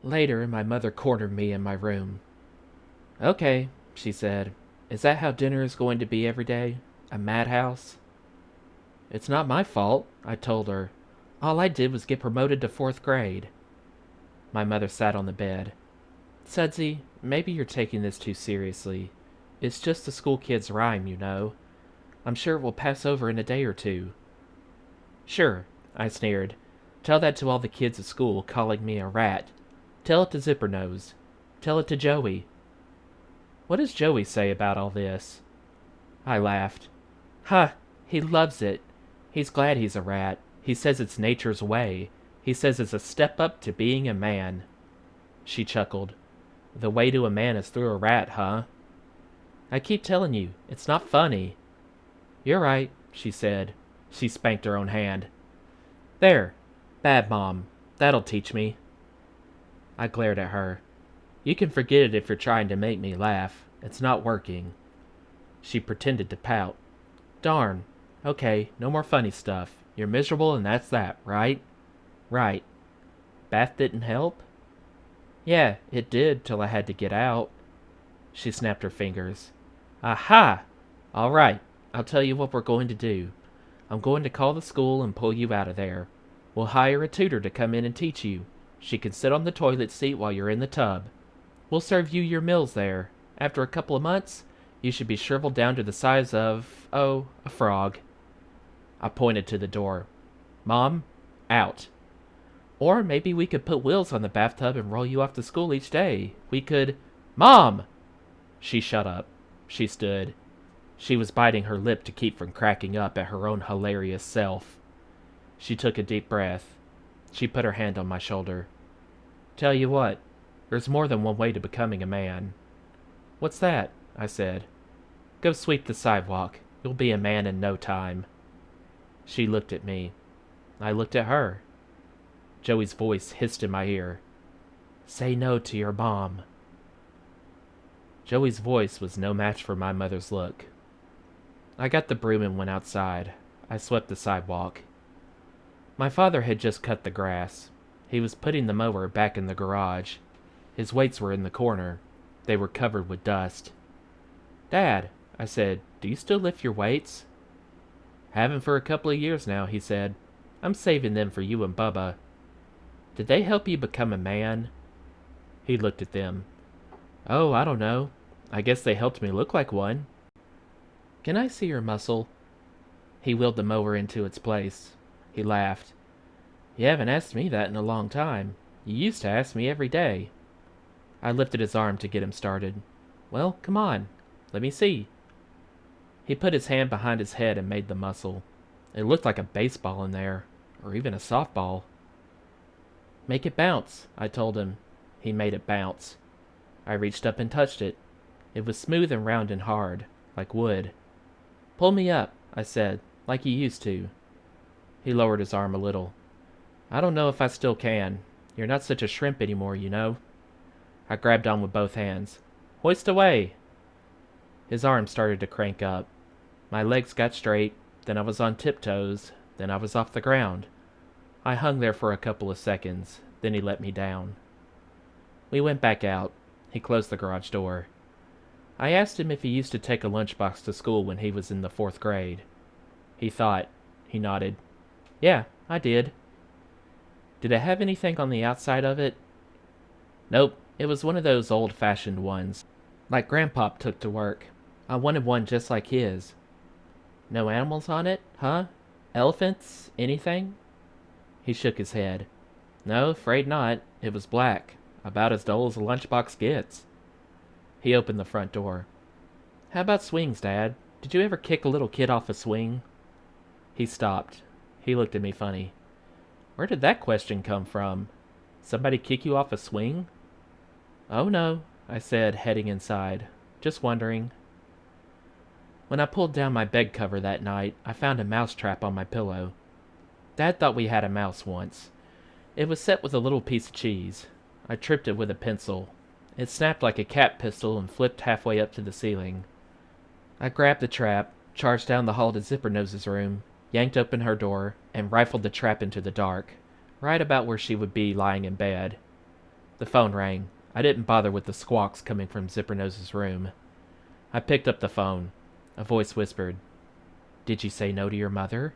Later, my mother cornered me in my room. "Okay," she said. "Is that how dinner is going to be every day? A madhouse?" "It's not my fault," I told her. "All I did was get promoted to fourth grade." My mother sat on the bed. "Sudsy, maybe you're taking this too seriously. It's just a school kid's rhyme, you know. I'm sure it will pass over in a day or two." "Sure," I sneered. "Tell that to all the kids at school calling me a rat. Tell it to Zippernose. Tell it to Joey." "What does Joey say about all this?" I laughed. "Ha! He loves it. He's glad he's a rat. He says it's nature's way. He says it's a step up to being a man." She chuckled. "The way to a man is through a rat, huh?" "I keep telling you, it's not funny." "You're right," she said. She spanked her own hand. "There. Bad mom. That'll teach me." I glared at her. "You can forget it if you're trying to make me laugh. It's not working." She pretended to pout. "Darn. Okay, no more funny stuff. You're miserable and that's that, right?" "Right." "Bath didn't help?" "Yeah, it did, till I had to get out." She snapped her fingers. "Aha! All right, I'll tell you what we're going to do. I'm going to call the school and pull you out of there. We'll hire a tutor to come in and teach you. She can sit on the toilet seat while you're in the tub. We'll serve you your meals there. After a couple of months, you should be shriveled down to the size of, oh, a frog." I pointed to the door. "Mom, out." "Or maybe we could put wheels on the bathtub and roll you off to school each day. We could—" "Mom!" She shut up. She stood. She was biting her lip to keep from cracking up at her own hilarious self. She took a deep breath. She put her hand on my shoulder. "Tell you what, there's more than one way to becoming a man." "What's that?" I said. "Go sweep the sidewalk. You'll be a man in no time." She looked at me. I looked at her. Joey's voice hissed in my ear. "Say no to your mom." Joey's voice was no match for my mother's look. I got the broom and went outside. I swept the sidewalk. My father had just cut the grass. He was putting the mower back in the garage. His weights were in the corner. They were covered with dust. "Dad," I said, "do you still lift your weights?" "Haven't for a couple of years now," he said. "I'm saving them for you and Bubba." "Did they help you become a man?" He looked at them. "Oh, I don't know. I guess they helped me look like one." "Can I see your muscle?" He wheeled the mower into its place. He laughed. "You haven't asked me that in a long time. You used to ask me every day." I lifted his arm to get him started. "Well, come on. Let me see." He put his hand behind his head and made the muscle. It looked like a baseball in there, or even a softball. "Make it bounce," I told him. He made it bounce. I reached up and touched it. It was smooth and round and hard, like wood. "Pull me up," I said, "like you used to." He lowered his arm a little. "I don't know if I still can. You're not such a shrimp anymore, you know." I grabbed on with both hands. "Hoist away!" His arm started to crank up. My legs got straight, then I was on tiptoes, then I was off the ground. I hung there for a couple of seconds, then he let me down. We went back out. He closed the garage door. I asked him if he used to take a lunchbox to school when he was in the fourth grade. He thought. He nodded. "Yeah, I did." "Did it have anything on the outside of it?" "Nope, it was one of those old-fashioned ones, like Grandpop took to work. I wanted one just like his." "No animals on it, huh? Elephants? Anything?" He shook his head. "No, afraid not. It was black. About as dull as a lunchbox gets." He opened the front door. "How about swings, Dad? Did you ever kick a little kid off a swing?" He stopped. He looked at me funny. "Where did that question come from? Somebody kick you off a swing?" "Oh no," I said, heading inside. "Just wondering." When I pulled down my bed cover that night, I found a mouse trap on my pillow. Dad thought we had a mouse once. It was set with a little piece of cheese. I tripped it with a pencil. It snapped like a cat pistol and flipped halfway up to the ceiling. I grabbed the trap, charged down the hall to Zippernose's room, yanked open her door, and rifled the trap into the dark, right about where she would be lying in bed. The phone rang. I didn't bother with the squawks coming from Zippernose's room. I picked up the phone. A voice whispered, "Did you say no to your mother?"